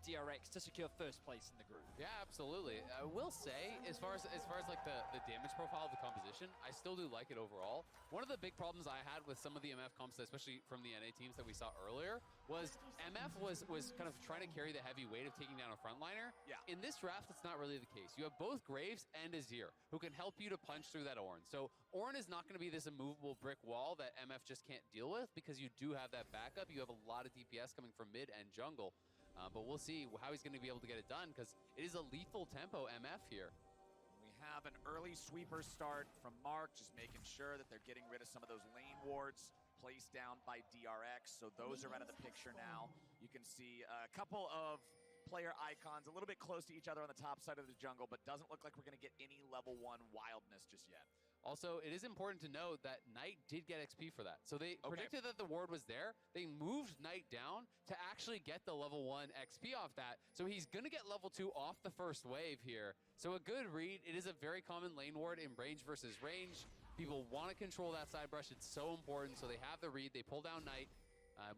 DRX to secure first place in the group. Yeah, absolutely. I will say, as far as like the damage profile of the composition, I still do like it overall. One of the big problems I had with some of the MF comps, especially from the NA teams that we saw earlier, was MF was kind of trying to carry the heavy weight of taking down a frontliner. Yeah. In this draft, it's not really the case. You have both Graves and Azir who can help you to punch through that Ornn. So Ornn is not going to be this immovable brick wall that MF just can't deal with, because you do have that backup. You have a lot of DPS coming from mid and jungle. But we'll see how he's going to be able to get it done, because it is a lethal tempo MF here. We have an early sweeper start from Mark, just making sure that they're getting rid of some of those lane wards placed down by DRX. So those are out of the picture now. You can see a couple of player icons a little bit close to each other on the top side of the jungle, but doesn't look like we're going to get any level 1 wildness just yet. Also, it is important to note that Knight did get XP for that. So they predicted that the ward was there. They moved Knight down to actually get the level 1 XP off that. So he's going to get level 2 off the first wave here. So a good read. It is a very common lane ward in range versus range. People want to control that side brush. It's so important. So they have the read. They pull down Knight.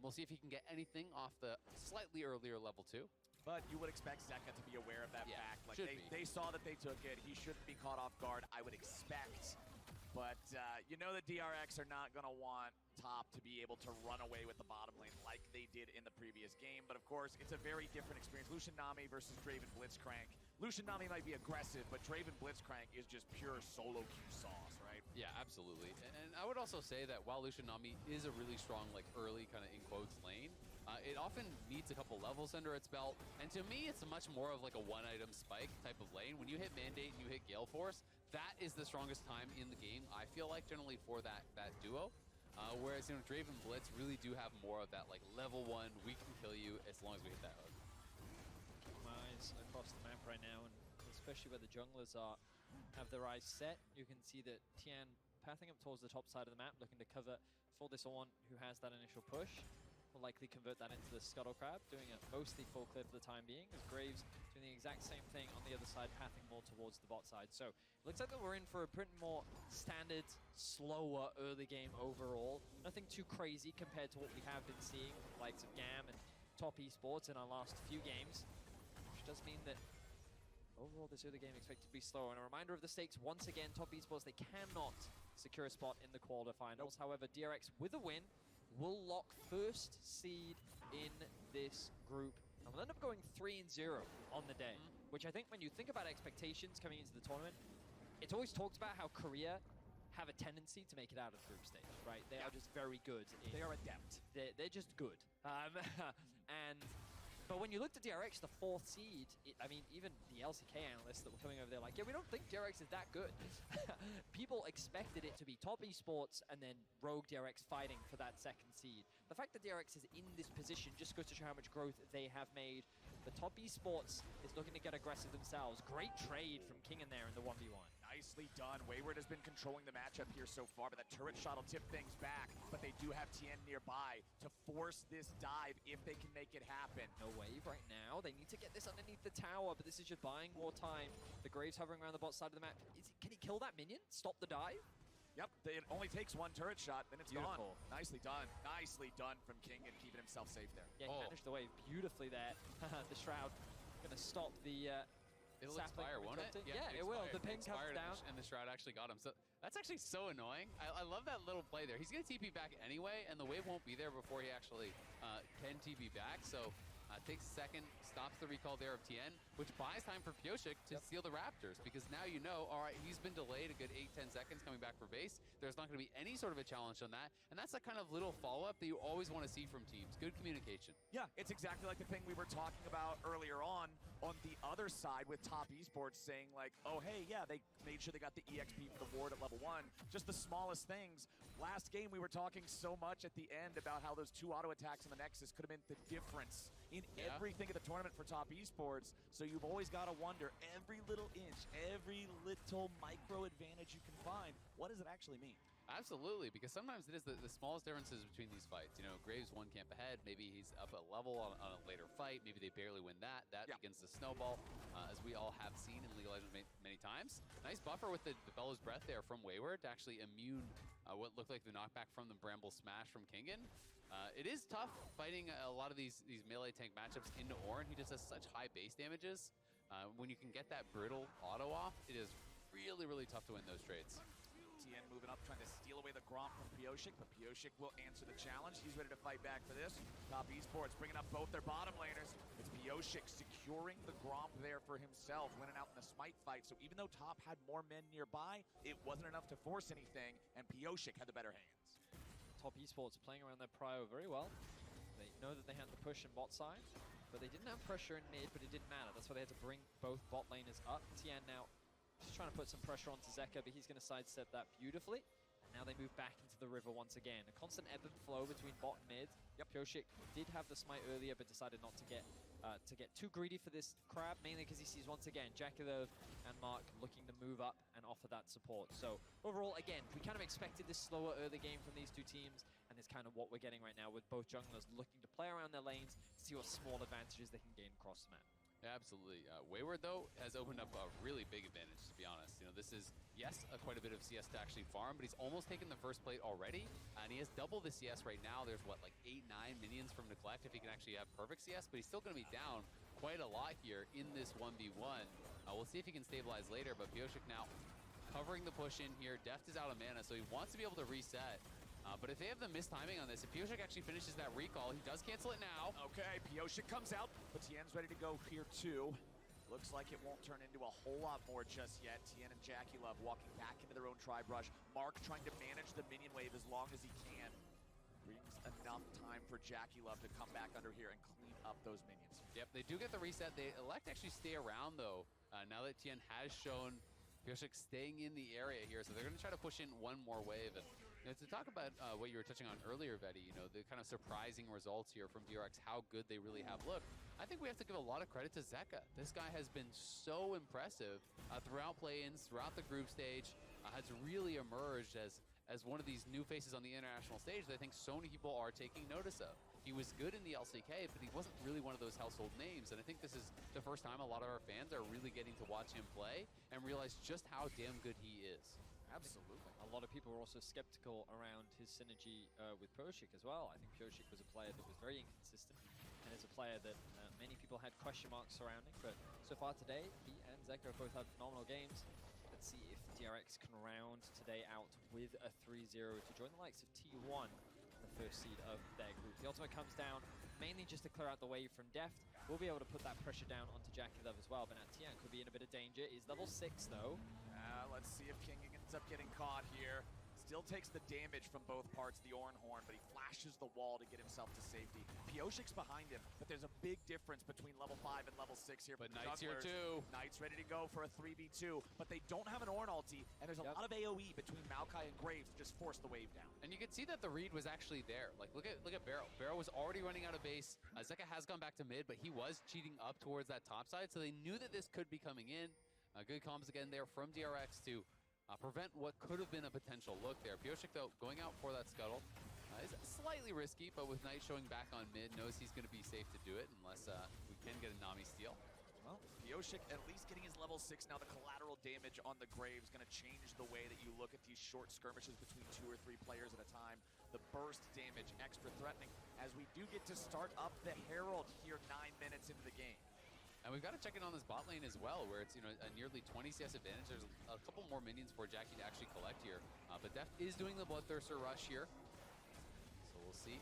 We'll see if he can get anything off the slightly earlier level 2. But you would expect Zeka to be aware of that fact. Like they saw that they took it. He shouldn't be caught off guard, I would expect. But you know the DRX are not going to want top to be able to run away with the bottom lane like they did in the previous game. But of course, it's a very different experience. Lucian Nami versus Draven Blitzcrank. Lucian Nami might be aggressive, but Draven Blitzcrank is just pure solo queue sauce, right? Yeah, absolutely. And I would also say that while Lucian Nami is a really strong, like, early kind of in quotes lane, it often needs a couple levels under its belt. And to me, it's much more of like a one-item spike type of lane. When you hit Mandate and you hit Gale Force, that is the strongest time in the game, I feel like, generally for that duo. Whereas, you know, Draven Blitz really do have more of that, like, level 1, we can kill you as long as we hit that hook. Keep my eyes across the map right now, and especially where the junglers have their eyes set. You can see that Tian pathing up towards the top side of the map, looking to cover for this Ornn who has that initial push. Will likely convert that into the Scuttle Crab, doing a mostly full clear for the time being, as Graves doing the exact same thing on the other side, pathing more towards the bot side. So it looks like that we're in for a pretty more standard, slower early game overall. Nothing too crazy compared to what we have been seeing with the likes of GAM and Top Esports in our last few games, which does mean that overall this early game expected to be slower. And a reminder of the stakes, once again, Top Esports, they cannot secure a spot in the quarterfinals. However, DRX with a win will lock first seed in this group. And we'll end up going 3-0 on the day, which I think when you think about expectations coming into the tournament, it's always talked about how Korea have a tendency to make it out of the group stage, right? They are just very good. They are adept. They're just good. But when you looked at DRX, the 4th seed, I mean, even the LCK analysts that were coming over there like, yeah, we don't think DRX is that good. People expected it to be Top Esports and then Rogue DRX fighting for that 2nd seed. The fact that DRX is in this position just goes to show how much growth they have made. The Top Esports is looking to get aggressive themselves. Great trade from King in there in the 1v1. Nicely done. Wayward has been controlling the matchup here so far, but that turret shot will tip things back. But they do have Tien nearby to force this dive if they can make it happen. No wave right now. They need to get this underneath the tower, but this is just buying more time. The Graves hovering around the bot side of the map. Can he kill that minion? Stop the dive? Yep, it only takes 1 turret shot, then it's Beautiful. gone. Nicely done. Nicely done from King and keeping himself safe there. Yeah, he managed the wave beautifully there. The Shroud going to stop the It'll expire, won't it? Yeah, it will. The ping comes down. And the Shroud actually got him. So that's actually so annoying. I love that little play there. He's going to TP back anyway, and the wave won't be there before he actually can TP back. So takes a second, stops the recall there of Tien, which buys time for Pyosik to steal the Raptors, because now you know, all right, he's been delayed a good 8-10 seconds coming back for base. There's not going to be any sort of a challenge on that, and that's the kind of little follow-up that you always want to see from teams. Good communication. Yeah, it's exactly like the thing we were talking about earlier on the other side with Top Esports saying like, oh, hey, yeah, they made sure they got the EXP for the ward at level 1. Just the smallest things. Last game, we were talking so much at the end about how those 2 auto attacks on the Nexus could have been the difference in everything at the tournament for Top Esports. So you've always got to wonder, every little inch, every little micro advantage you can find, what does it actually mean? Absolutely, because sometimes it is the smallest differences between these fights. You know, Graves 1 camp ahead, maybe he's up a level on a later fight, maybe they barely win that. That begins to snowball, as we all have seen in League of Legends many times. Nice buffer with the Bellows Breath there from Wayward to actually immune what looked like the knockback from the Bramble Smash from Kingen. It is tough fighting a lot of these melee tank matchups into Ornn. He just has such high base damages. When you can get that brittle auto off, it is really, really tough to win those trades. TN moving up, trying to steal away the Gromp from Pioshik, but Pioshik will answer the challenge. He's ready to fight back for this. Top Esports bringing up both their bottom laners. It's Pioshik securing the Gromp there for himself, winning out in the Smite fight. So even though Top had more men nearby, it wasn't enough to force anything, and Pioshik had the better hands. Top Esports playing around their prio very well. They know that they had to push in bot side, but they didn't have pressure in mid, but it didn't matter. That's why they had to bring both bot laners up. Tian now just trying to put some pressure onto Zeka, but he's going to sidestep that beautifully. And now they move back into the river once again. A constant ebb and flow between bot and mid. Yep, Pioshik did have the smite earlier, but decided not to get too greedy for this crab, mainly because he sees once again Jakilov and Mark looking to move up and offer that support. So overall, again, we kind of expected this slower early game from these two teams, and it's kind of what we're getting right now with both junglers looking to play around their lanes to see what small advantages they can gain across the map. Absolutely. Wayward, though, has opened up a really big advantage, to be honest. You know, this is, yes, quite a bit of CS to actually farm, but he's almost taken the first plate already, and he has double the CS right now. There's, what, like 8, 9 minions from Neglect if he can actually have perfect CS, but he's still going to be down quite a lot here in this 1v1. We'll see if he can stabilize later, but Pioshik now covering the push in here. Deft is out of mana, so he wants to be able to reset. But if they have the mistiming on this, if Pioshik actually finishes that recall, he does cancel it now. Okay, Pioshik comes out, but Tien's ready to go here too. Looks like it won't turn into a whole lot more just yet. Tien and Jakilov walking back into their own tri-brush. Mark trying to manage the minion wave as long as he can. Brings enough time for Jakilov to come back under here and clean up those minions. Yep, they do get the reset. They elect to actually stay around, though, now that Tien has shown Pioshik staying in the area here. So they're going to try to push in one more wave. And you know, to talk about what you were touching on earlier, Betty, you know, the kind of surprising results here from DRX, how good they really have looked. I think we have to give a lot of credit to Zeka. This guy has been so impressive throughout play-ins, throughout the group stage, has really emerged as one of these new faces on the international stage that I think so many people are taking notice of. He was good in the LCK, but he wasn't really one of those household names. And I think this is the first time a lot of our fans are really getting to watch him play and realize just how damn good he is. Absolutely. A lot of people were also skeptical around his synergy with Pioshik as well. I think Pioshik was a player that was very inconsistent, and is a player that many people had question marks surrounding. But so far today, he and Zeka both had phenomenal games. Let's see if DRX can round today out with a 3-0 to join the likes of T1, the first seed of their group. The ultimate comes down mainly just to clear out the wave from Deft. We'll be able to put that pressure down onto Jakilov as well, but now Tian could be in a bit of danger. He's level 6 though. Let's see if King ends up getting caught here. Still takes the damage from both parts of the Ornn Horn, but he flashes the wall to get himself to safety. Pioshik's behind him, but there's a big difference between level 5 and level 6 here. But Knight's here too. Knight's ready to go for a 3v2, but they don't have an Ornn ulti, and there's a lot of AoE between Maokai and Graves to just force the wave down. And you can see that the read was actually there. Like, look at Barrow. Barrow was already running out of base. Zeka has gone back to mid, but he was cheating up towards that top side, so they knew that this could be coming in. Good comms again there from DRX to prevent what could have been a potential look there. Pioshik, though, going out for that scuttle is slightly risky, but with Knight showing back on mid, knows he's going to be safe to do it unless we can get a Nami steal. Well, Pioshik at least getting his level 6 now. The collateral damage on the Graves going to change the way that you look at these short skirmishes between 2 or 3 players at a time. The burst damage extra threatening as we do get to start up the Herald here 9 minutes into the game. And we've got to check in on this bot lane as well, where it's, you know, a nearly 20 CS advantage. There's a couple more minions for Jackie to actually collect here. But Deft is doing the Bloodthirster rush here. So we'll see.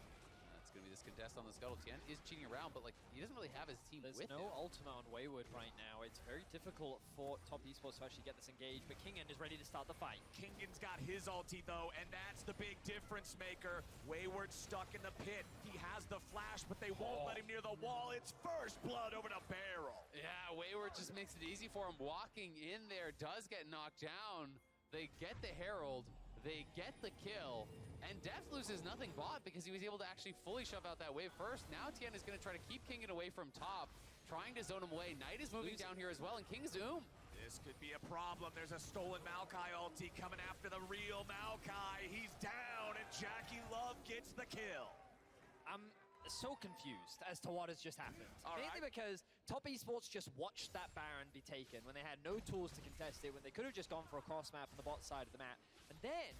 It's going to be this contest on the Scuttle. Tien is cheating around, but like he doesn't really have his team with him. There's no ultimate on Wayward right now. It's very difficult for Top Esports to actually get this engaged, but Kingen is ready to start the fight. Kingen's got his ulti though, and that's the big difference maker. Wayward stuck in the pit. He has the flash, but they won't let him near the wall. It's first blood over to Barrel. Yeah, Wayward just makes it easy for him. Walking in there, does get knocked down. They get the Herald, they get the kill, and Deft loses nothing bot because he was able to actually fully shove out that wave first. Now Tien is going to try to keep Kingen away from top, trying to zone him away. Knight is moving down here as well, and King Zoom. This could be a problem. There's a stolen Maokai ulti coming after the real Maokai. He's down, and Jakilov gets the kill. I'm so confused as to what has just happened. Right. Mainly because Top Esports just watched that Baron be taken when they had no tools to contest it, when they could have just gone for a cross map on the bot side of the map. And then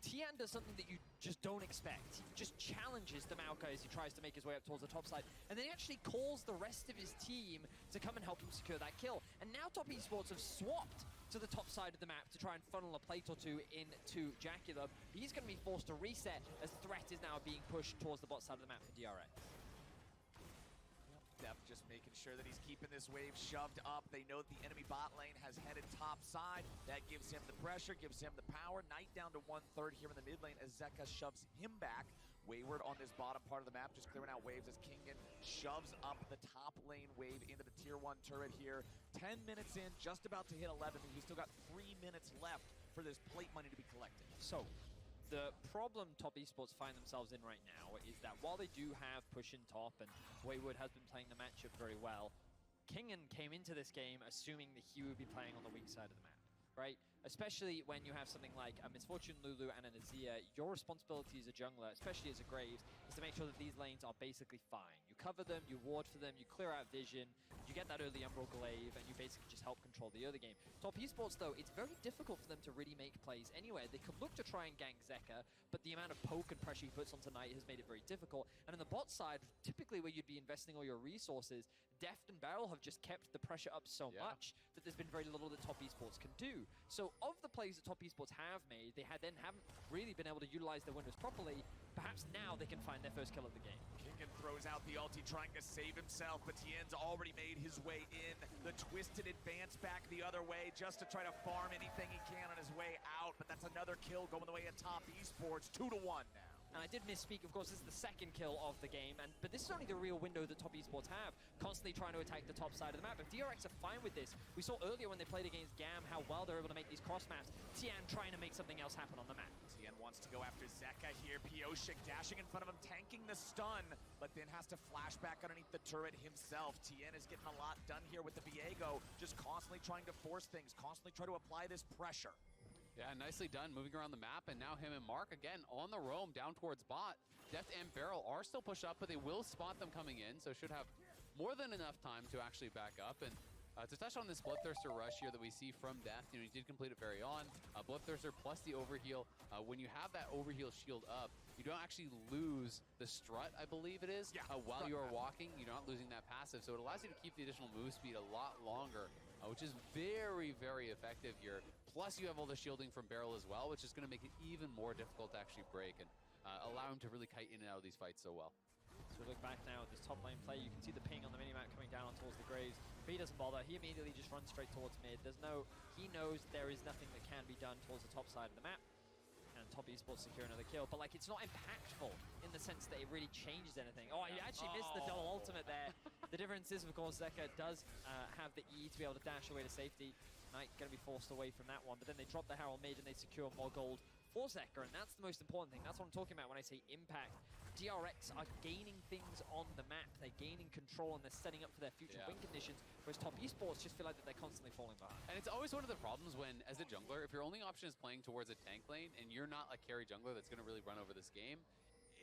Tian does something that you just don't expect. He just challenges the Maokai as he tries to make his way up towards the top side, and then he actually calls the rest of his team to come and help him secure that kill. And now Top Esports have swapped to the top side of the map to try and funnel a plate or two into Jaculum. He's going to be forced to reset as Threat is now being pushed towards the bot side of the map for DRX. Def just making sure that he's keeping this wave shoved up. They know the enemy bot lane has headed top side. That gives him the pressure, gives him the power. Knight down to 1/3 here in the mid lane as Zeka shoves him back. Wayward on this bottom part of the map, just clearing out waves as Kingen shoves up the top lane wave into the tier 1 turret here. 10 minutes in, just about to hit 11, and he's still got 3 minutes left for this plate money to be collected. So, the problem Top Esports find themselves in right now is that while they do have push in top and Wayward has been playing the matchup very well, Kingen came into this game assuming that he would be playing on the weak side of the map, right? Especially when you have something like a Misfortune Lulu and an Azir, your responsibility as a jungler, especially as a Graves, is to make sure that these lanes are basically fine. You cover them, you ward for them, you clear out vision, you get that early Umbral Glaive, and you basically just help control the other game. Top Esports, though, it's very difficult for them to really make plays anywhere. They could look to try and gank Zeka, but the amount of poke and pressure he puts onto Knight has made it very difficult. And on the bot side, typically where you'd be investing all your resources, Deft and Barrel have just kept the pressure up so much that there's been very little that Top Esports can do. So of the plays that Top Esports have made, they haven't really been able to utilize their windows properly. Perhaps now they can find their first kill of the game. Kingen throws out the ulti, trying to save himself, but Tien's already made his way in. The twisted advance back the other way just to try to farm anything he can on his way out, but that's another kill going the way of Top Esports, 2-1 now. And I did misspeak, of course, this is the second kill of the game, but this is only the real window that Top Esports have, constantly trying to attack the top side of the map. If DRX are fine with this, we saw earlier when they played against GAM how well they're able to make these cross maps. Tian trying to make something else happen on the map. Tian wants to go after Zeka here. Pioshik dashing in front of him, tanking the stun, but then has to flash back underneath the turret himself. Tian is getting a lot done here with the Viego, just constantly trying to force things, constantly try to apply this pressure. Yeah, nicely done, moving around the map, and now him and Mark, again, on the roam, down towards bot. Deft and Barrel are still pushed up, but they will spot them coming in, so should have more than enough time to actually back up. And to touch on this Bloodthirster rush here that we see from Deft, he did complete it very on. Bloodthirster plus the overheal. When you have that overheal shield up, you don't actually lose the strut, I believe it is, while you are walking. You're not losing that passive, so it allows you to keep the additional move speed a lot longer, which is very, very effective here. Plus, you have all the shielding from Barrel as well, which is going to make it even more difficult to actually break and allow him to really kite in and out of these fights so well. So we look back now at this top lane play. You can see the ping on the minimap coming down towards the Graves, but he doesn't bother. He immediately just runs straight towards mid. He knows there is nothing that can be done towards the top side of the map. And Top Esports secure another kill, but like it's not impactful in the sense that it really changes anything. Oh, he actually missed the double ultimate there. The difference is, of course, Zeka does have the E to be able to dash away to safety. Knight going to be forced away from that one, but then they drop the Herald mid and they secure more gold for Zeka, and that's the most important thing. That's what I'm talking about when I say impact. DRX are gaining things on the map. They're gaining control and they're setting up for their future win conditions, whereas Top Esports just feel like that they're constantly falling behind. And it's always one of the problems when, as a jungler, if your only option is playing towards a tank lane and you're not a carry jungler that's going to really run over this game,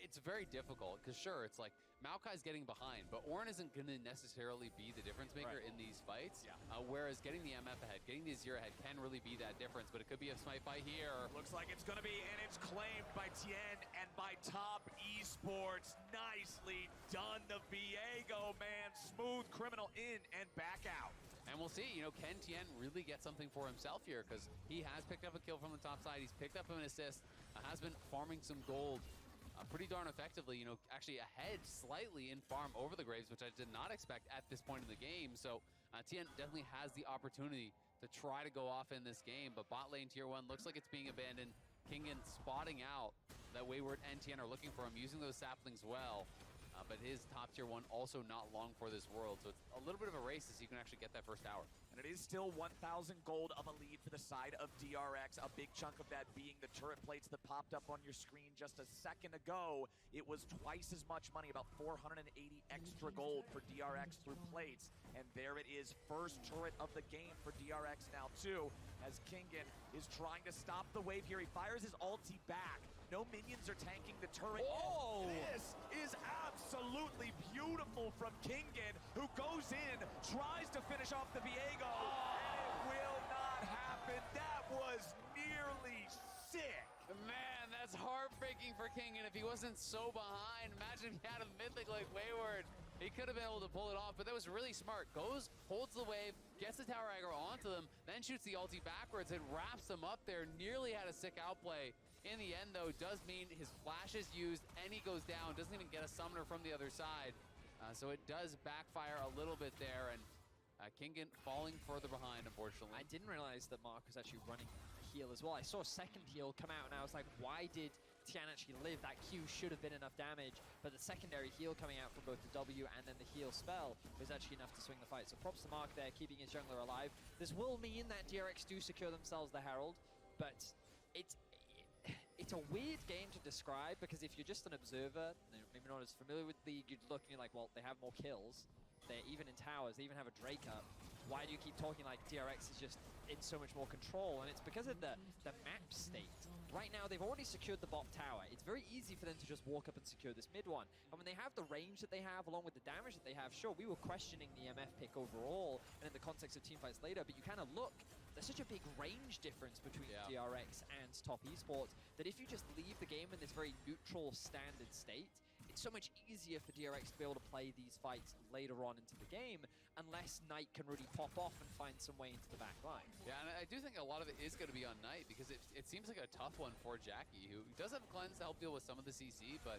it's very difficult, because sure, it's like Maokai's getting behind, but Ornn isn't going to necessarily be the difference maker in these fights. Whereas getting the MF ahead, getting the Azir ahead can really be that difference, but it could be a smite by here. Looks like it's going to be, and it's claimed by Tien and by Top Esports. Nicely done, the Viego, man. Smooth criminal in and back out. And we'll see, can Tien really get something for himself here? Because he has picked up a kill from the top side. He's picked up an assist, has been farming some gold pretty darn effectively, actually ahead slightly in farm over the Graves, which I did not expect at this point in the game. So Tien definitely has the opportunity to try to go off in this game, but bot lane tier 1 looks like it's being abandoned. Kingen spotting out that Wayward and Tien are looking for him, using those saplings well. But his top tier 1 also not long for this world, so it's a little bit of a race as you can actually get that first tower. And it is still 1,000 gold of a lead for the side of DRX, a big chunk of that being the turret plates that popped up on your screen just a second ago. It was twice as much money, about 480 extra gold for DRX through plates. And there it is, first turret of the game for DRX now too, as Kingen is trying to stop the wave here. He fires his ulti back. No minions are tanking the turret. Oh! This is absolutely beautiful from Kingen, who goes in, tries to finish off the Viego, and it will not happen. That was nearly sick. Man, that's heartbreaking for King, and if he wasn't so behind, imagine if he had a mythic like Wayward. He could have been able to pull it off, but that was really smart. Goes, holds the wave, gets the tower aggro onto them, then shoots the ulti backwards and wraps them up there. Nearly had a sick outplay. In the end, though, does mean his flash is used and he goes down. Doesn't even get a summoner from the other side. So it does backfire a little bit there, and Kingen falling further behind, unfortunately. I didn't realize that Mark was actually running a heal as well. I saw a second heal come out, and I was like, why did Tian actually live? That Q should have been enough damage, but the secondary heal coming out from both the W and then the heal spell was actually enough to swing the fight. So props to Mark there, keeping his jungler alive. This will mean that DRX do secure themselves the Herald, but it's a weird game to describe, because if you're just an observer, maybe not as familiar with the league, you'd look and you're like, well, they have more kills. They're even in towers, they even have a Drake up. Why do you keep talking like DRX is just in so much more control? And it's because of the map state. Right now, they've already secured the bot tower. It's very easy for them to just walk up and secure this mid one. And when they have the range that they have, along with the damage that they have, sure, we were questioning the MF pick overall, and in the context of teamfights later, but you kind of look, there's such a big range difference between DRX and top esports that if you just leave the game in this very neutral standard state, it's so much easier for DRX to be able to play these fights later on into the game, unless Knight can really pop off and find some way into the back line. Yeah, and I do think a lot of it is going to be on Knight, because it seems like a tough one for Jackie, who does have Cleanse to help deal with some of the CC, but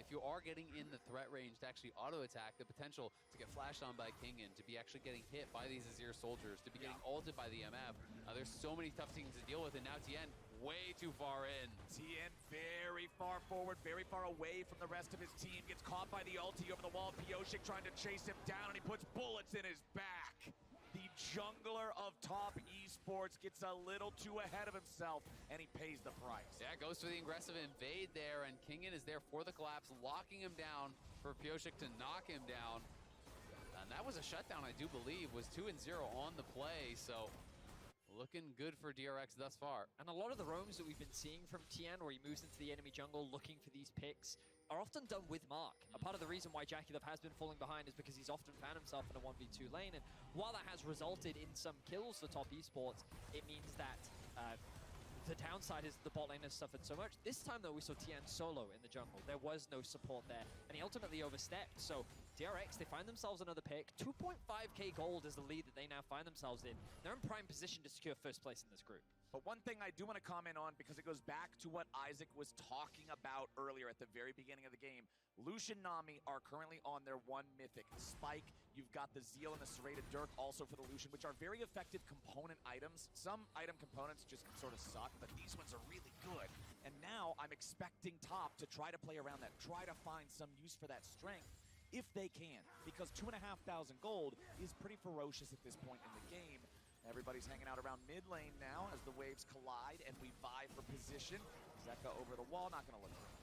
if you are getting in the threat range to actually auto-attack, the potential to get flashed on by Kingen, to be actually getting hit by these Azir soldiers, to be getting ulted by the MF, there's so many tough things to deal with, and now Tien way too far in. Tien very far forward, very far away from the rest of his team. Gets caught by the ulti over the wall. Pyosik trying to chase him down, and he puts bullets in his back. The jungler of top esports gets a little too ahead of himself, and he pays the price. Yeah, goes for the aggressive invade there, and Kingen is there for the collapse, locking him down for Pyosik to knock him down. And that was a shutdown, I do believe, was 2-0 on the play, so looking good for DRX thus far. And a lot of the roams that we've been seeing from Tien, where he moves into the enemy jungle looking for these picks, are often done with Mark. A part of the reason why Jackie Love has been falling behind is because he's often found himself in a 1v2 lane, and while that has resulted in some kills for top esports, it means that the downside is the bot lane has suffered so much. This time, though, we saw Tien solo in the jungle. There was no support there, and he ultimately overstepped. So DRX, they find themselves another pick. 2.5k gold is the lead that they now find themselves in. They're in prime position to secure first place in this group. But one thing I do want to comment on, because it goes back to what Isaac was talking about earlier at the very beginning of the game. Lucian Nami are currently on their one mythic. Spike, you've got the Zeal and the Serrated Dirk also for the Lucian, which are very effective component items. Some item components just sort of suck, but these ones are really good. And now I'm expecting top to try to play around that, try to find some use for that strength, if they can, because 2,500 gold is pretty ferocious at this point in the game. Everybody's hanging out around mid lane now as the waves collide and we vie for position. Zeka over the wall, not gonna look great.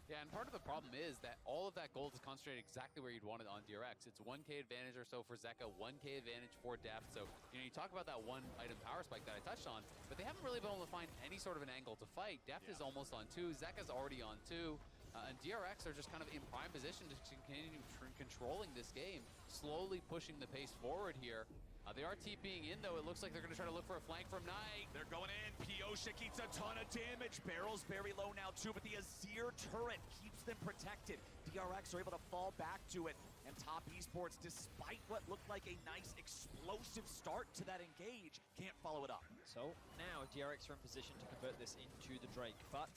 Yeah, and part of the problem is that all of that gold is concentrated exactly where you'd want it on DRX. It's 1k advantage or so for Zeka, 1k advantage for Deft. So, you talk about that one item power spike that I touched on, but they haven't really been able to find any sort of an angle to fight. Deft is almost on 2, Zeka's already on 2, and DRX are just kind of in prime position to continue controlling this game, slowly pushing the pace forward here. They are TPing in, though. It looks like they're going to try to look for a flank from Knight. They're going in. Pyosik eats a ton of damage. Barrel's very low now, too, but the Azir turret keeps them protected. DRX are able to fall back to it. And top esports, despite what looked like a nice explosive start to that engage, can't follow it up. So now DRX are in position to convert this into the Drake, but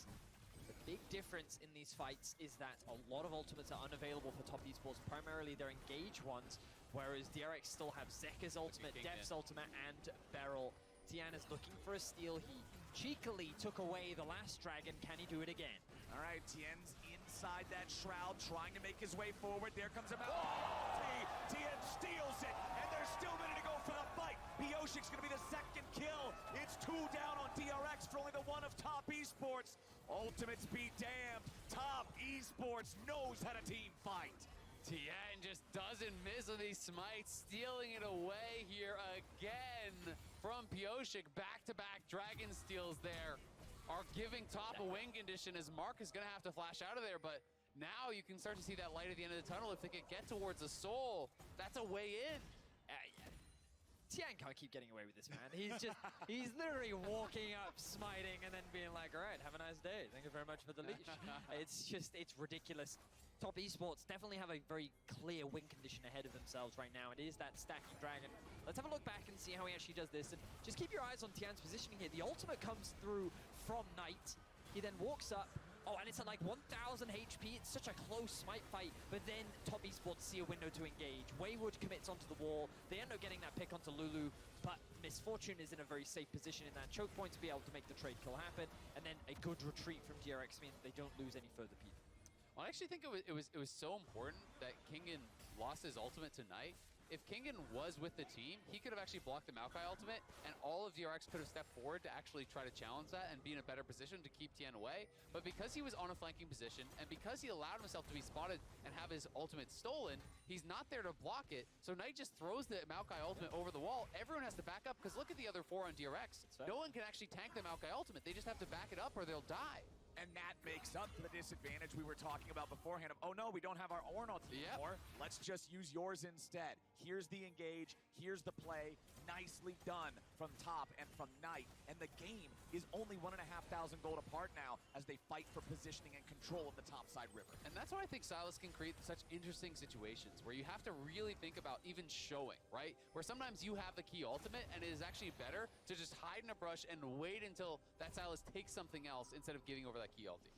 the big difference in these fights is that a lot of ultimates are unavailable for top esports, primarily their engage ones, whereas DRX still have Zeka's ultimate, Deft's ultimate, and Beryl. Tien is looking for a steal. He cheekily took away the last dragon. Can he do it again? All right, Tien's inside that shroud, trying to make his way forward. There comes him out. Oh! Tien steals it, and they're still ready to go for the fight. Pyosik's gonna be the second kill. It's 2 down on DRX for only the one of top esports. Ultimates be damned. Top esports knows how to team fight. Tien just doesn't miss with these smites, stealing it away here again from Pyosik. Back-to-back dragon steals there are giving top a win condition, as Mark is going to have to flash out of there, but now you can start to see that light at the end of the tunnel. If they could get towards the soul, that's a way in. Tian can't keep getting away with this, man. He's literally walking up, smiting, and then being like, all right, have a nice day. Thank you very much for the leash. It's ridiculous. Top Esports definitely have a very clear win condition ahead of themselves right now. It is that stacking dragon. Let's have a look back and see how he actually does this. And just keep your eyes on Tian's positioning here. The ultimate comes through from Knight. He then walks up. Oh, and it's at like 1,000 HP. It's such a close smite fight. But then Top Esports see a window to engage. Wayward commits onto the wall. They end up getting that pick onto Lulu. But Misfortune is in a very safe position in that choke point to be able to make the trade kill happen. And then a good retreat from DRX means they don't lose any further people. Well, I actually think it was so important that Kingen lost his ultimate tonight. If Kingen was with the team, he could have actually blocked the Maokai ultimate, and all of DRX could have stepped forward to actually try to challenge that and be in a better position to keep Tian away. But because he was on a flanking position, and because he allowed himself to be spotted and have his ultimate stolen, he's not there to block it. So Knight just throws the Maokai ultimate over the wall. Everyone has to back up, because look at the other 4 on DRX. No one can actually tank the Maokai ultimate. They just have to back it up or they'll die. And that makes up for the disadvantage we were talking about beforehand of, oh no, we don't have our Ornn ulti anymore. Let's just use yours instead. Here's the engage, here's the play. Nicely done from top and from Knight. And the game is only 1,500 gold apart now as they fight for positioning and control of the topside river. And that's why I think Sylas can create such interesting situations where you have to really think about even showing, right? Where sometimes you have the key ultimate and it is actually better to just hide in a brush and wait until that Sylas takes something else instead of giving over that key ulti.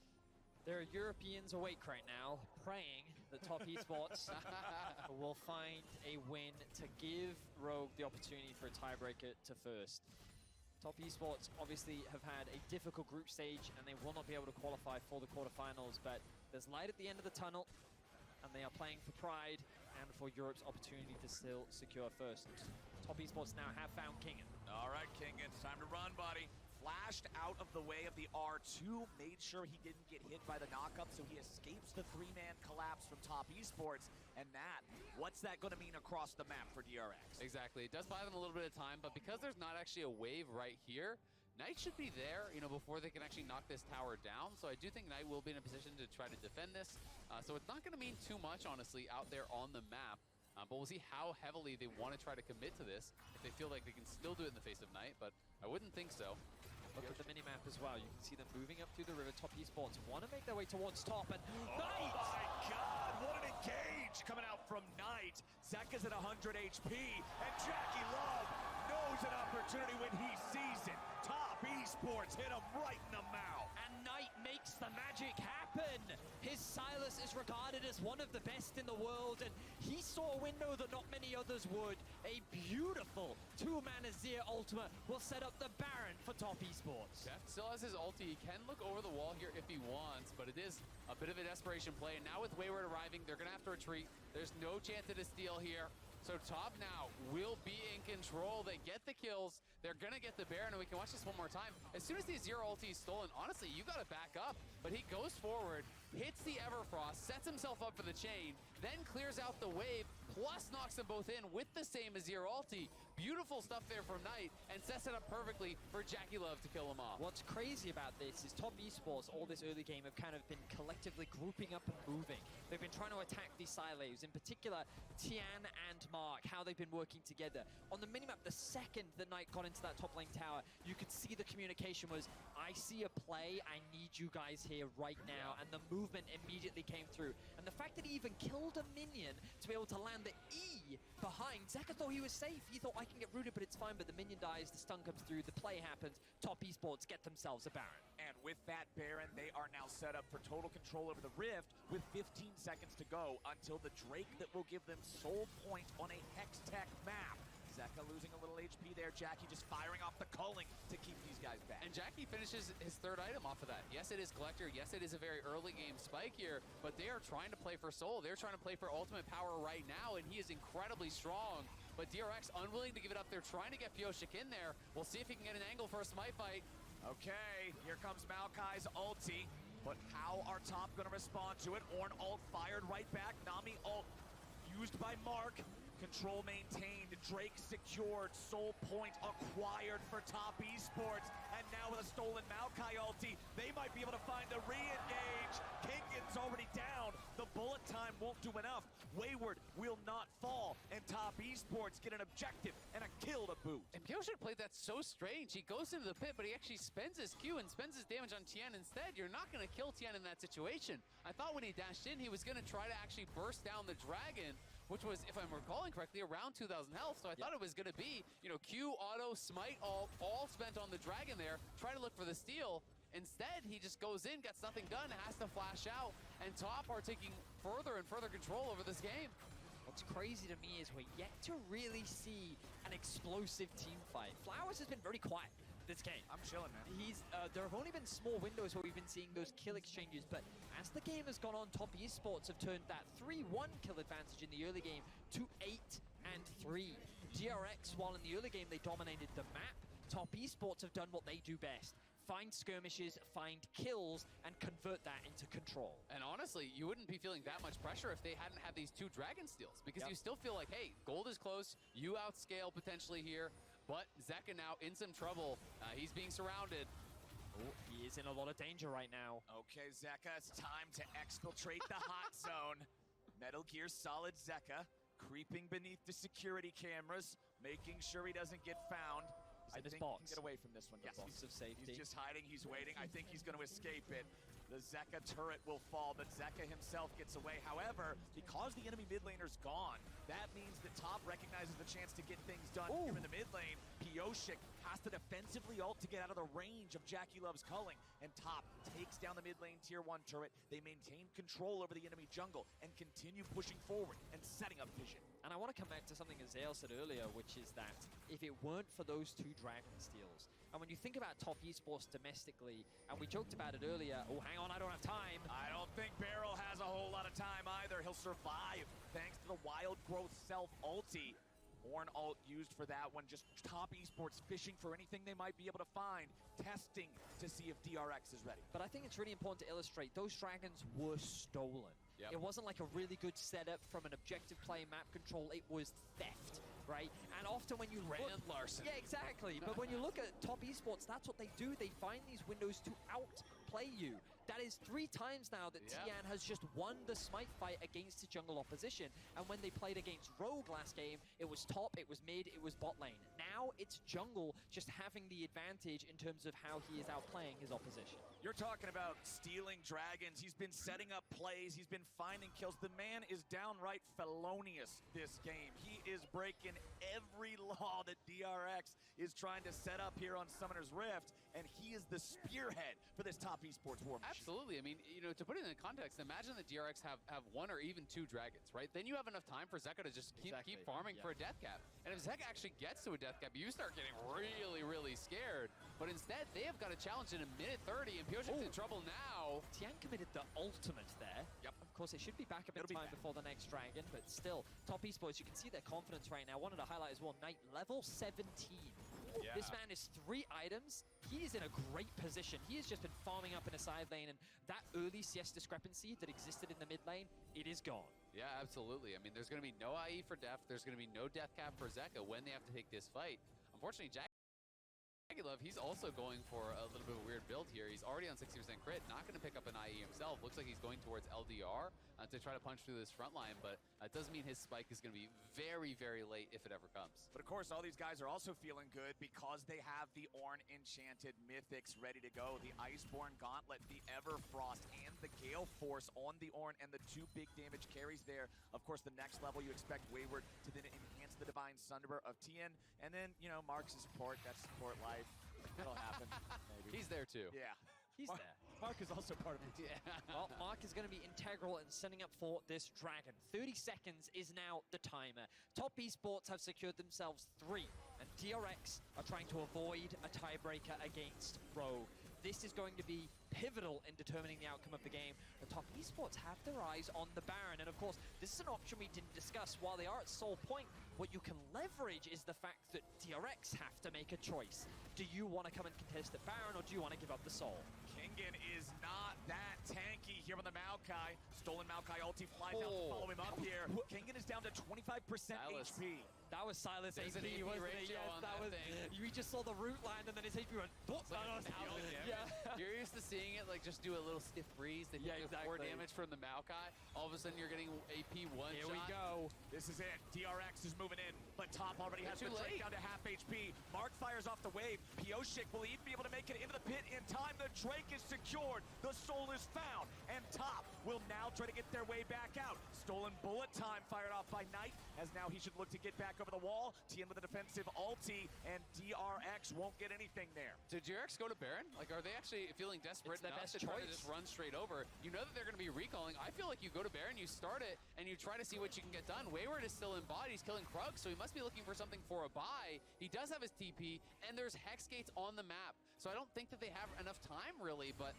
There are Europeans awake right now, praying that Top Esports will find a win to give Rogue the opportunity for a tiebreaker to first. Top Esports obviously have had a difficult group stage and they will not be able to qualify for the quarterfinals, but there's light at the end of the tunnel and they are playing for pride and for Europe's opportunity to still secure first. Top Esports now have found Kingen. All right, Kingen, it's time to run, buddy. Flashed out of the way of the R2, made sure he didn't get hit by the knockup, so he escapes the 3-man collapse from Top Esports. And that, what's that going to mean across the map for DRX? Exactly. It does buy them a little bit of time, but because there's not actually a wave right here, Knight should be there, before they can actually knock this tower down. So I do think Knight will be in a position to try to defend this. So it's not going to mean too much, honestly, out there on the map. But we'll see how heavily they want to try to commit to this, if they feel like they can still do it in the face of Knight, but I wouldn't think so. Look at the minimap as well. You can see them moving up through the river. Top Esports want to make their way towards top, and Knight! Oh my god, what an engage coming out from Knight. Zeka's at 100 HP, and Jackie Love knows an opportunity when he sees it. Top Esports hit him right in the mouth. And Knight makes the magic happen. His Sylas is regarded as one of the best in the world, and he saw a window that not many others would. A beautiful 2-man Azir ultimate will set up the Baron for Top Esports. Deft still has his ulti. He can look over the wall here if he wants, but it is a bit of a desperation play. And now with Wayward arriving, they're going to have to retreat. There's no chance at a steal here. So top now will be in control. They get the kills. They're going to get the Baron, and we can watch this one more time. As soon as the Azir ulti is stolen, honestly, you got to back up. But he goes forward, hits the Everfrost, sets himself up for the chain, then clears out the wave, plus knocks them both in with the same Azir ulti. Beautiful stuff there from Knight, and sets it up perfectly for Jackie Love to kill him off. What's crazy about this is Top Esports, all this early game, have kind of been collectively grouping up and moving. They've been trying to attack these silos, in particular, Tian and Mark, how they've been working together. On the minimap, the second the Knight got into that top lane tower, you could see the communication was, I see a play, I need you guys here right now, and the movement immediately came through. And the fact that he even killed a minion to be able to land the E behind, Zeka thought he was safe. He thought, I can get rooted, but it's fine, but the minion dies, the stun comes through, the play happens, Top Esports get themselves a Baron. And with that Baron, they are now set up for total control over the Rift with 15 seconds to go until the Drake that will give them soul point on a Hextech map. Zeka losing a little HP there. Jackie just firing off the culling to keep these guys back. And Jackie finishes his 3rd item off of that. Yes, it is Collector. Yes, it is a very early game spike here, but they are trying to play for soul. They're trying to play for ultimate power right now, and he is incredibly strong. But DRX unwilling to give it up. They're trying to get Pioshik in there. We'll see if he can get an angle for a smite fight. Okay, here comes Maokai's ulti. But how are top going to respond to it? Ornn ult fired right back. Nami ult used by Mark. Control maintained. Drake secured, soul point acquired for Top Esports, and now with a stolen Maokai ulti, they might be able to find a re-engage. Kingan's already down. The bullet time won't do enough. Wayward will not fall, and Top Esports get an objective and a kill to boot. And Pyoshik played that so strange. He goes into the pit, but he actually spends his Q and spends his damage on Tian instead. You're not going to kill Tian in that situation. I thought when he dashed in, he was going to try to actually burst down the dragon, which was, if I'm recalling correctly, around 2,000 health. So I thought it was going to be, you know, Q, auto, smite, all spent on the dragon there. Try to look for the steal. Instead, he just goes in, gets nothing done, has to flash out, and Top are taking further and further control over this game. What's crazy to me is we're yet to really see an explosive team fight. Flowers has been very quiet this game. I'm chilling, man. There have only been small windows where we've been seeing those kill exchanges, but as the game has gone on, Top Esports have turned that 3-1 kill advantage in the early game to 8-3. DRX, while in the early game they dominated the map, Top Esports have done what they do best. Find skirmishes, find kills, and convert that into control. And honestly, you wouldn't be feeling that much pressure if they hadn't had these 2 dragon steals, because you still feel like, hey, gold is close, you outscale potentially here, but Zeka now in some trouble. He's being surrounded. Oh, he is in a lot of danger right now. Okay, Zeka, it's time to exfiltrate the hot zone. Metal Gear Solid Zeka creeping beneath the security cameras, making sure he doesn't get found. I think he can get away from this one. Yes, Box of safety. He's just hiding, he's waiting. I think he's going to escape it. The Zeka turret will fall, but Zeka himself gets away. However, because the enemy mid laner's gone, that means that Top recognizes the chance to get things done here in the mid lane. Pyoshik has to defensively ult to get out of the range of Jackie Love's culling, and Top takes down the mid lane tier 1 turret. They maintain control over the enemy jungle and continue pushing forward and setting up vision. And I want to come back to something Azael said earlier, which is that if it weren't for those 2 dragon steals, and when you think about Top Esports domestically, and we joked about it earlier, oh, hang on, I don't have time. I don't think Beryl has a whole lot of time either. He'll survive thanks to the Wild Growth self-ulti. Horn ult used for that one. Just Top Esports fishing for anything they might be able to find, testing to see if DRX is ready. But I think it's really important to illustrate, those dragons were stolen. Yep. It wasn't like a really good setup from an objective play map control, it was theft, right? And often when you look... Larson. Yeah, exactly. But when you look at Top Esports, that's what they do. They find these windows to outplay you. That is 3 times now that Tian has just won the smite fight against the jungle opposition. And when they played against Rogue last game, it was top, it was mid, it was bot lane. Now it's jungle just having the advantage in terms of how he is outplaying his opposition. You're talking about stealing dragons. He's been setting up plays. He's been finding kills. The man is downright felonious this game. He is breaking every law that DRX is trying to set up here on Summoner's Rift, and he is the spearhead for this Top Esports war machine. Absolutely. I mean, you know, to put it in context, imagine the DRX have 1 or even 2 dragons, right? Then you have enough time for Zeka to just keep farming for a death cap. And if Zeka actually gets to a death cap, you start getting really, really scared. But instead, they have got a challenge in a minute 30, and Pyoshik's in trouble now. Tian committed the ultimate there. Yep. Of course, it should be back up in time before the next dragon, but still, Top Esports, you can see their confidence right now. Wanted to highlight as well, Knight level 17. Yeah. This man is 3 items. He is in a great position. He has just been farming up in a side lane, and that early CS discrepancy that existed in the mid lane, it is gone. Yeah, absolutely. I mean, there's going to be no IE for Def. There's going to be no death cap for Zeka when they have to take this fight. Unfortunately, Jackie Love, he's also going for a little bit of a weird build here. He's already on 60% crit, not going to pick up an IE himself. Looks like he's going towards LDR to try to punch through this front line, but it does mean his spike is going to be very, very late if it ever comes. But of course, all these guys are also feeling good because they have the Ornn Enchanted Mythics ready to go. The Iceborne Gauntlet, the Everfrost, and the Gale Force on the Ornn, and the 2 big damage carries there. Of course, the next level, you expect Wayward to then enhance the Divine Sunderer of Tien, and then, you know, Mark's support, that's support life. That'll happen, maybe. He's there too. Yeah. He's there. Mark is also part of it. Yeah. Well, Mark is going to be integral in setting up for this dragon. 30 seconds is now the timer. Top Esports have secured themselves 3, and DRX are trying to avoid a tiebreaker against Rogue. This is going to be pivotal in determining the outcome of the game. The Top Esports have their eyes on the Baron, and of course, this is an option we didn't discuss. While they are at Soul Point, what you can leverage is the fact that DRX have to make a choice. Do you want to come and contest the Baron, or do you want to give up the Soul? Kingan is not that tanky here on the Maokai. Stolen Maokai ulti flies out to follow him up here. Kingan is down to 25% HP. That was Silas There's AP, an AP wasn't it? ratio Yes, on that that was. thing. We just saw the root land, and then his AP went. It's like 1,000 Yeah. You're used to seeing it like just do a little stiff breeze. They Yeah, do 4 exactly. damage from the Maokai. All of a sudden, you're getting AP one Here shot. we go. This is it. DRX is moving in, but Top already has They're the too Drake late. down to half HP. Mark fires off the wave. Pioshik will even be able to make it into the pit in time. The Drake is secured. The soul is found. And Top will now try to get their way back out. Stolen bullet time fired off by Knight, as now he should look to get back over the wall. TN with a defensive ulti, and DRX won't get anything there. Did DRX go to Baron? Like, are they actually feeling desperate It's the enough best to try to choice. just run straight over? You know that they're going to be recalling. I feel like you go to Baron, you start it, and you try to see what you can get done. Wayward is still in bot. He's killing Krug, so he must be looking for something for a buy. He does have his TP, and there's Hex Gates on the map. So I don't think that they have enough time, really, but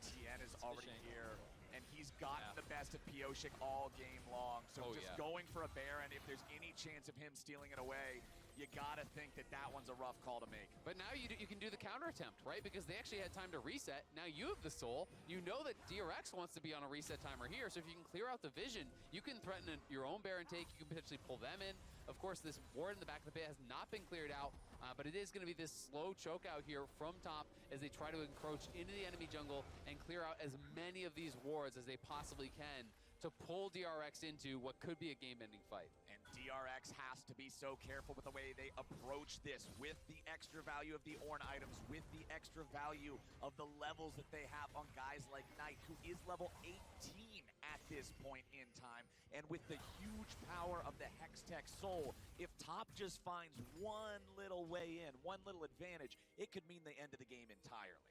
TN is a already shame. here, and he's gotten the best of Pioshik all game long. So Oh, just yeah. going for a Baron, if there's any chance of him stealing it away, you gotta think that that one's a rough call to make. But now you can do the counter attempt, right? Because they actually had time to reset. Now you have the soul. You know that DRX wants to be on a reset timer here, so if you can clear out the vision, you can threaten your own Baron take. You can potentially pull them in. Of course, this ward in the back of the pit has not been cleared out, but it is going to be this slow choke out here from Top as they try to encroach into the enemy jungle and clear out as many of these wards as they possibly can to pull DRX into what could be a game-ending fight. And DRX has to be so careful with the way they approach this, with the extra value of the Ornn items, with the extra value of the levels that they have on guys like Knight, who is level 18 at this point in time, and with the huge power of the Hextech Soul. If Top just finds one little way in, one little advantage, it could mean the end of the game entirely.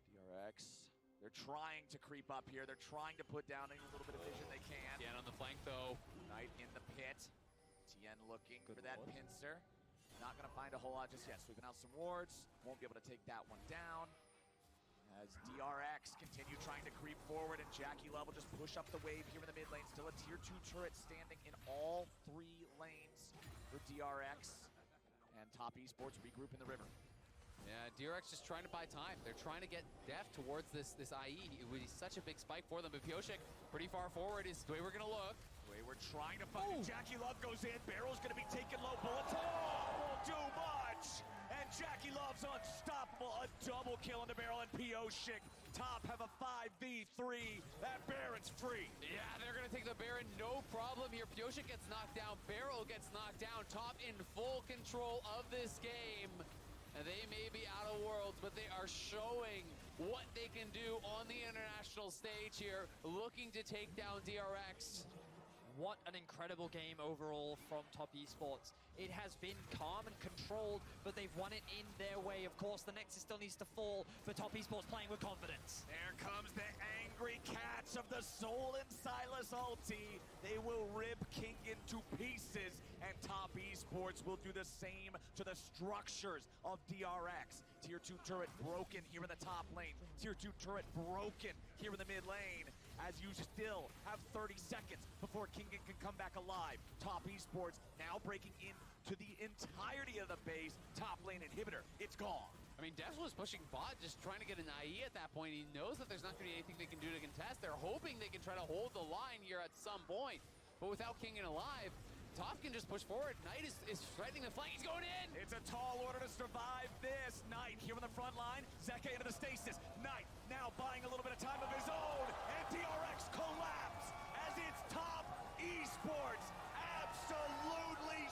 DRX, they're trying to creep up here. They're trying to put down any little bit of vision they can. Again on the flank, though. Knight in the pit. Tien looking Good for that ward. pincer. Not going to find a whole lot just yet. Sweeping out some wards. Won't be able to take that one down. As DRX continue trying to creep forward, and Jackie Love will just push up the wave here in the mid lane. Still a tier 2 turret standing in all 3 lanes for DRX. And Top Esports regroup in the river. Yeah, DRX just trying to buy time. They're trying to get Def towards this IE. It would be such a big spike for them, but Pioshik pretty far forward is the way we're going to look. We're trying to find Jackie Love goes in. Barrel's going to be taking low bullets. Won't do much. And Jackie Love's unstoppable. A double kill on the Barrel, and Pioshik. Top have a 5v3. That Baron's free. Yeah, they're going to take the Baron, no problem here. Pioshik gets knocked down. Barrel gets knocked down. Top in full control of this game. And they may be out of worlds, but they are showing what they can do on the international stage here, looking to take down DRX. What an incredible game overall from Top Esports. It has been calm and controlled, but they've won it in their way. Of course, the Nexus still needs to fall for Top Esports playing with confidence. There comes the angry cats of the Soul and Silas ulti. They will rip King into pieces, and Top Esports will do the same to the structures of DRX. Tier 2 turret broken here in the top lane. Tier 2 turret broken here in the mid lane, as you still have 30 seconds before Kingen can come back alive. Top Esports now breaking into the entirety of the base. Top lane inhibitor, it's gone. I mean, Def was pushing bot, just trying to get an IE at that point. He knows that there's not going to be anything they can do to contest. They're hoping they can try to hold the line here at some point. But without Kingen alive, Top can just push forward. Knight is threatening the flank. He's going in. It's a tall order to survive this. Knight here on the front line. Zeke into the stasis. Knight now buying a little bit of time of his own. And DRX collapse as it's Top Esports absolutely